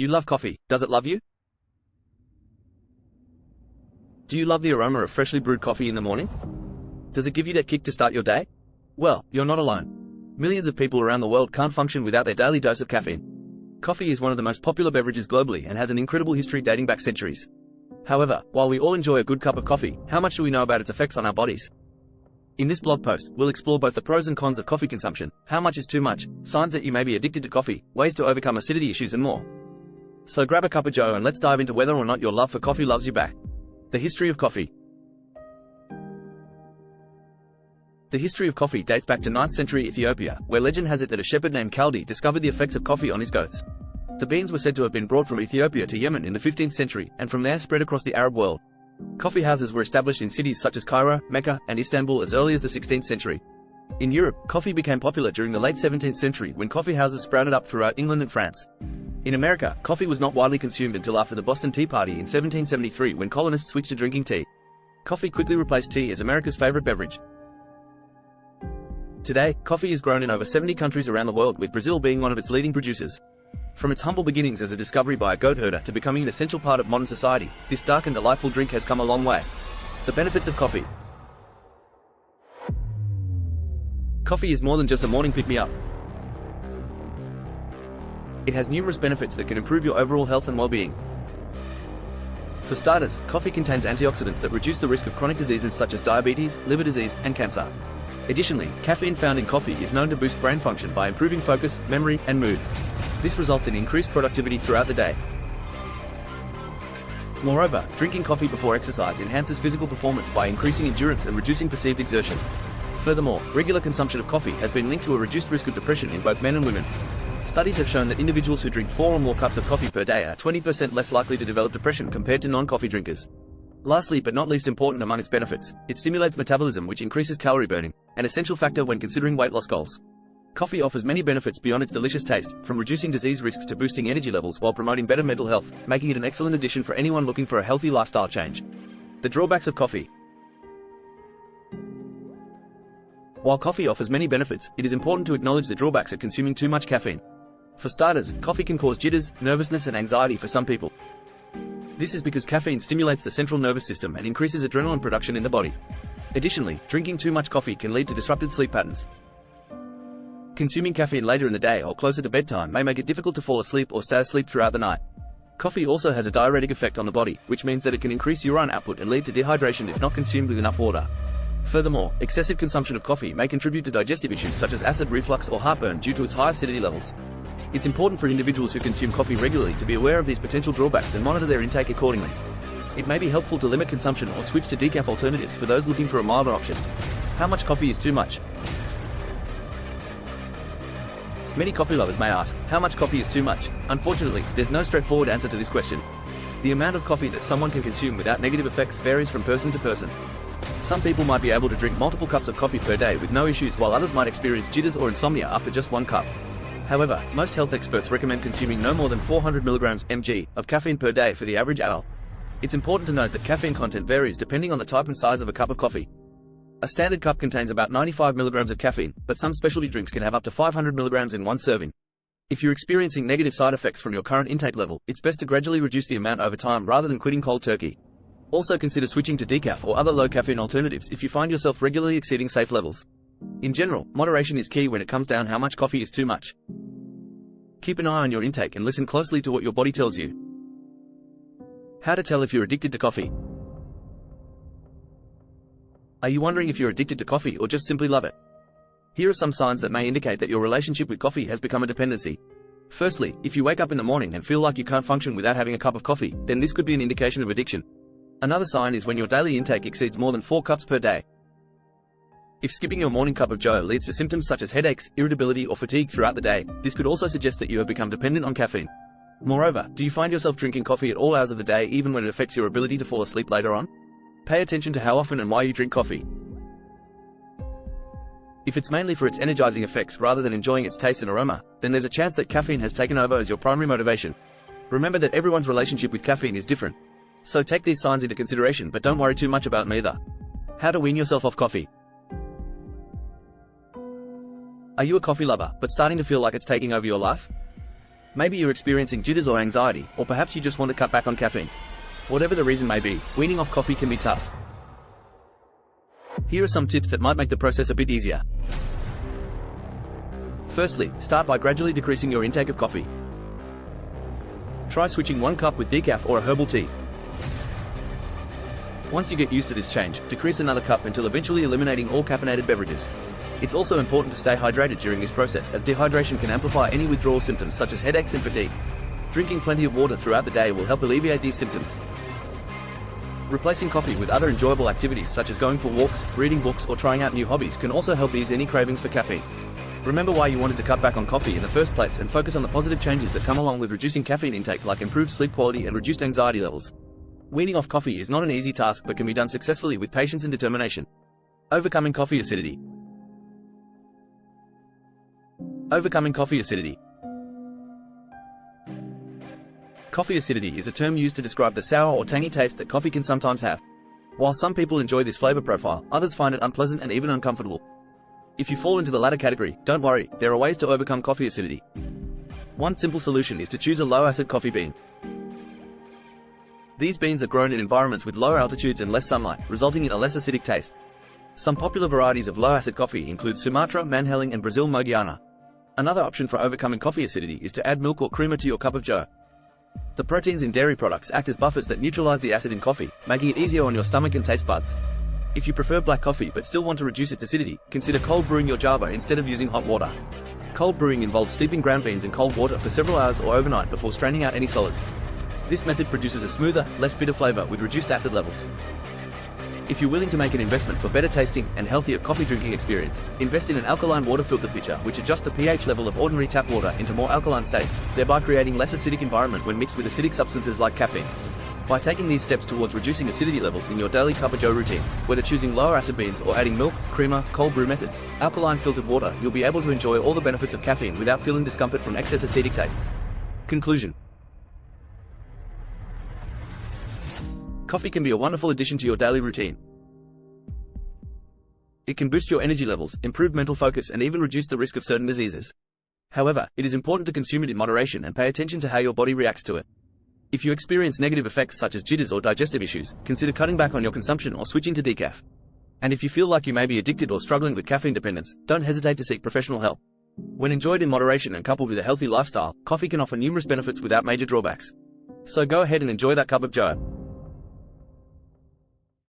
You love coffee. Does it love you? Do you love the aroma of freshly brewed coffee in the morning? Does it give you that kick to start your day? Well, you're not alone. Millions of people around the world can't function without their daily dose of caffeine. Coffee is one of the most popular beverages globally and has an incredible history dating back centuries. However, while we all enjoy a good cup of coffee, how much do we know about its effects on our bodies? In this blog post, we'll explore both the pros and cons of coffee consumption, how much is too much, signs that you may be addicted to coffee, ways to overcome acidity issues and more. So grab a cup of joe and let's dive into whether or not your love for coffee loves you back. The history of coffee. The history of coffee dates back to 9th century Ethiopia, where legend has it that a shepherd named Kaldi discovered the effects of coffee on his goats. The beans were said to have been brought from Ethiopia to Yemen in the 15th century, and from there spread across the Arab world. Coffee houses were established in cities such as Cairo, Mecca, and Istanbul as early as the 16th century. In Europe, coffee became popular during the late 17th century when coffee houses sprouted up throughout England and France. In America, coffee was not widely consumed until after the Boston Tea Party in 1773 when colonists switched to drinking tea. Coffee quickly replaced tea as America's favorite beverage. Today, coffee is grown in over 70 countries around the world, with Brazil being one of its leading producers. From its humble beginnings as a discovery by a goat herder to becoming an essential part of modern society, this dark and delightful drink has come a long way. The benefits of coffee. Coffee is more than just a morning pick-me-up. It has numerous benefits that can improve your overall health and well-being. For starters, coffee contains antioxidants that reduce the risk of chronic diseases such as diabetes, liver disease, and cancer. Additionally, caffeine found in coffee is known to boost brain function by improving focus, memory, and mood. This results in increased productivity throughout the day. Moreover, drinking coffee before exercise enhances physical performance by increasing endurance and reducing perceived exertion. Furthermore, regular consumption of coffee has been linked to a reduced risk of depression in both men and women. Studies have shown that individuals who drink 4 or more cups of coffee per day are 20% less likely to develop depression compared to non-coffee drinkers. Lastly but not least important among its benefits, it stimulates metabolism, which increases calorie burning, an essential factor when considering weight loss goals. Coffee offers many benefits beyond its delicious taste, from reducing disease risks to boosting energy levels while promoting better mental health, making it an excellent addition for anyone looking for a healthy lifestyle change. The drawbacks of coffee. While coffee offers many benefits, it is important to acknowledge the drawbacks of consuming too much caffeine. For starters, coffee can cause jitters, nervousness, and anxiety for some people. This is because caffeine stimulates the central nervous system and increases adrenaline production in the body. Additionally, drinking too much coffee can lead to disrupted sleep patterns. Consuming caffeine later in the day or closer to bedtime may make it difficult to fall asleep or stay asleep throughout the night. Coffee also has a diuretic effect on the body, which means that it can increase urine output and lead to dehydration if not consumed with enough water. Furthermore, excessive consumption of coffee may contribute to digestive issues such as acid reflux or heartburn due to its high acidity levels. It's important for individuals who consume coffee regularly to be aware of these potential drawbacks and monitor their intake accordingly. It may be helpful to limit consumption or switch to decaf alternatives for those looking for a milder option. How much coffee is too much? Many coffee lovers may ask, how much coffee is too much? Unfortunately, there's no straightforward answer to this question. The amount of coffee that someone can consume without negative effects varies from person to person. Some people might be able to drink multiple cups of coffee per day with no issues, while others might experience jitters or insomnia after just one cup. However, most health experts recommend consuming no more than 400 mg/mg of caffeine per day for the average adult. It's important to note that caffeine content varies depending on the type and size of a cup of coffee. A standard cup contains about 95 mg of caffeine, but some specialty drinks can have up to 500 mg in one serving. If you're experiencing negative side effects from your current intake level, it's best to gradually reduce the amount over time rather than quitting cold turkey. Also consider switching to decaf or other low-caffeine alternatives if you find yourself regularly exceeding safe levels. In general, moderation is key when it comes down how much coffee is too much. Keep an eye on your intake and listen closely to what your body tells you. How to tell if you're addicted to coffee. Are you wondering if you're addicted to coffee or just simply love it? Here are some signs that may indicate that your relationship with coffee has become a dependency. Firstly, if you wake up in the morning and feel like you can't function without having a cup of coffee, then this could be an indication of addiction. Another sign is when your daily intake exceeds more than 4 cups per day. If skipping your morning cup of joe leads to symptoms such as headaches, irritability, or fatigue throughout the day, this could also suggest that you have become dependent on caffeine. Moreover, do you find yourself drinking coffee at all hours of the day even when it affects your ability to fall asleep later on? Pay attention to how often and why you drink coffee. If it's mainly for its energizing effects rather than enjoying its taste and aroma, then there's a chance that caffeine has taken over as your primary motivation. Remember that everyone's relationship with caffeine is different. So take these signs into consideration, but don't worry too much about them either. How to wean yourself off coffee. Are you a coffee lover, but starting to feel like it's taking over your life? Maybe you're experiencing jitters or anxiety, or perhaps you just want to cut back on caffeine. Whatever the reason may be, weaning off coffee can be tough. Here are some tips that might make the process a bit easier. Firstly, start by gradually decreasing your intake of coffee. Try switching 1 cup with decaf or a herbal tea. Once you get used to this change, decrease another cup until eventually eliminating all caffeinated beverages. It's also important to stay hydrated during this process, as dehydration can amplify any withdrawal symptoms such as headaches and fatigue. Drinking plenty of water throughout the day will help alleviate these symptoms. Replacing coffee with other enjoyable activities such as going for walks, reading books, or trying out new hobbies can also help ease any cravings for caffeine. Remember why you wanted to cut back on coffee in the first place and focus on the positive changes that come along with reducing caffeine intake, like improved sleep quality and reduced anxiety levels. Weaning off coffee is not an easy task, but can be done successfully with patience and determination. Overcoming coffee acidity. Overcoming coffee acidity. Coffee acidity is a term used to describe the sour or tangy taste that coffee can sometimes have. While some people enjoy this flavor profile, others find it unpleasant and even uncomfortable. If you fall into the latter category, don't worry, there are ways to overcome coffee acidity. One simple solution is to choose a low-acid coffee bean. These beans are grown in environments with lower altitudes and less sunlight, resulting in a less acidic taste. Some popular varieties of low-acid coffee include Sumatra, Manheling, and Brazil Mogiana. Another option for overcoming coffee acidity is to add milk or creamer to your cup of joe. The proteins in dairy products act as buffers that neutralize the acid in coffee, making it easier on your stomach and taste buds. If you prefer black coffee but still want to reduce its acidity, consider cold brewing your java instead of using hot water. Cold brewing involves steeping ground beans in cold water for several hours or overnight before straining out any solids. This method produces a smoother, less bitter flavor with reduced acid levels. If you're willing to make an investment for better tasting and healthier coffee drinking experience, invest in an alkaline water filter pitcher which adjusts the pH level of ordinary tap water into more alkaline state, thereby creating less acidic environment when mixed with acidic substances like caffeine. By taking these steps towards reducing acidity levels in your daily cup of joe routine, whether choosing lower acid beans or adding milk, creamer, cold brew methods, alkaline filtered water, you'll be able to enjoy all the benefits of caffeine without feeling discomfort from excess acidic tastes. Conclusion. Coffee can be a wonderful addition to your daily routine. It can boost your energy levels, improve mental focus, and even reduce the risk of certain diseases. However, it is important to consume it in moderation and pay attention to how your body reacts to it. If you experience negative effects such as jitters or digestive issues, consider cutting back on your consumption or switching to decaf. And if you feel like you may be addicted or struggling with caffeine dependence, don't hesitate to seek professional help. When enjoyed in moderation and coupled with a healthy lifestyle, coffee can offer numerous benefits without major drawbacks. So go ahead and enjoy that cup of joe.